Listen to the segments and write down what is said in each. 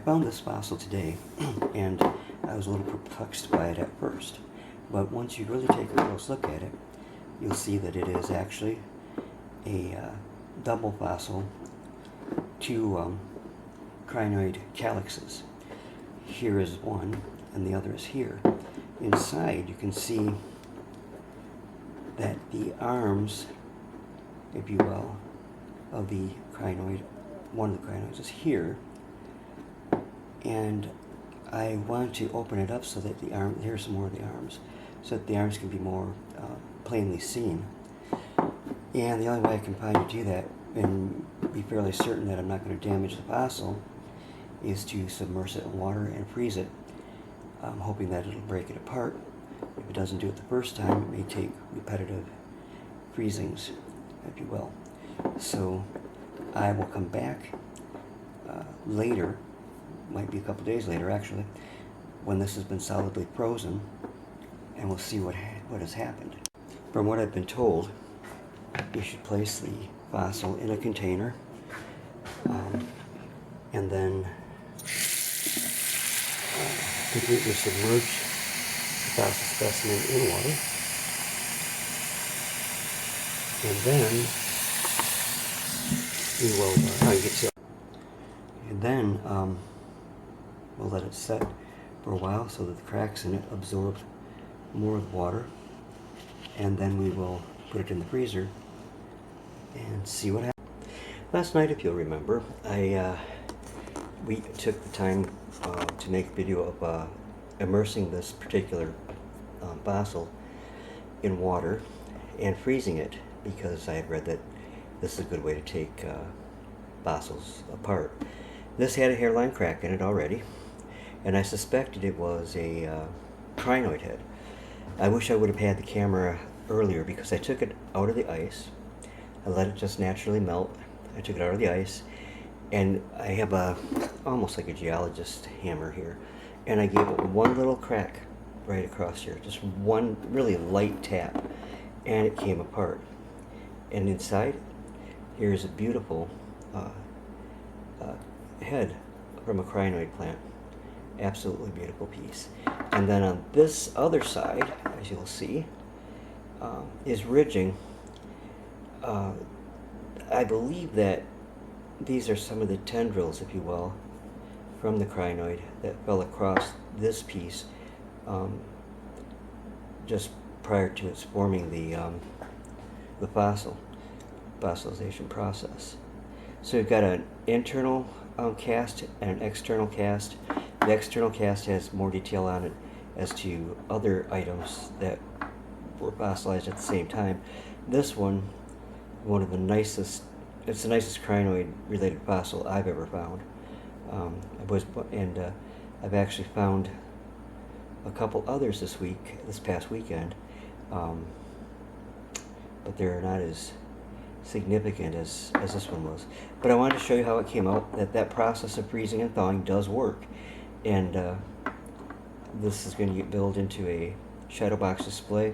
found this fossil today, and I was a little perplexed by it at first. But once you really take a close look at it, you'll see that it is actually a double fossil, two crinoid calyxes. Here is one, and the other is here. Inside, you can see that the arms, if you will, of the crinoid, one of the crinoids is here, and I want to open it up so that the arm, here's some more of the arms, so that the arms can be more plainly seen. And the only way I can find to do that and be fairly certain that I'm not going to damage the fossil is to submerge it in water and freeze it. I'm hoping that it'll break it apart. If it doesn't do it the first time, it may take repetitive freezings, if you will. So I will come back later, might be a couple days later actually, when this has been solidly frozen, and we'll see what has happened. From what I've been told, you should place the fossil in a container and then completely submerge the fossil specimen in water, and then we will we'll let it set for a while so that the cracks in it absorb more of the water, and then we will put it in the freezer and see what happens. Last night, if you'll remember, we took the time to make a video of immersing this particular fossil in water and freezing it, because I had read that this is a good way to take fossils apart. This had a hairline crack in it already, and I suspected it was a crinoid head. I wish I would have had the camera earlier, because I took it out of the ice. I let it just naturally melt. I took it out of the ice, and I have almost like a geologist hammer here, and I gave it one little crack right across here, just one really light tap, and it came apart. And inside, here's a beautiful head from a crinoid plant. Absolutely beautiful piece. And then on this other side, as you'll see, is ridging. I believe that these are some of the tendrils, if you will, from the crinoid that fell across this piece just prior to its forming the fossilization process. So we've got an internal cast and an external cast. The external cast has more detail on it as to other items that were fossilized at the same time. This one of the nicest, it's the nicest crinoid related fossil I've ever found. I've actually found a couple others this past weekend, but they're not as significant as this one was. But I wanted to show you how it came out, that process of freezing and thawing does work. And this is going to get built into a shadow box display,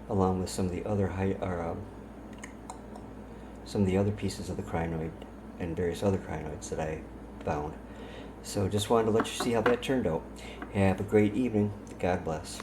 along with some of the other pieces of the crinoid and various other crinoids that I found. So just wanted to let you see how that turned out. Have a great evening. God bless.